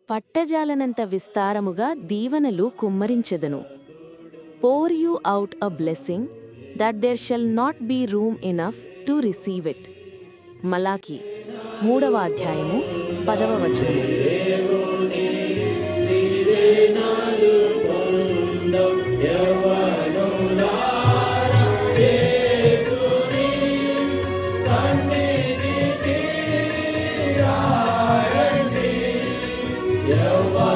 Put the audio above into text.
పట్టజాలనంత విస్తారముగా దీవెనలు కుమ్మరించెదను. pour you out a blessing that there shall not be room enough to receive it. మలాకి 3వ అధ్యాయము 10వ వచనము. Yehova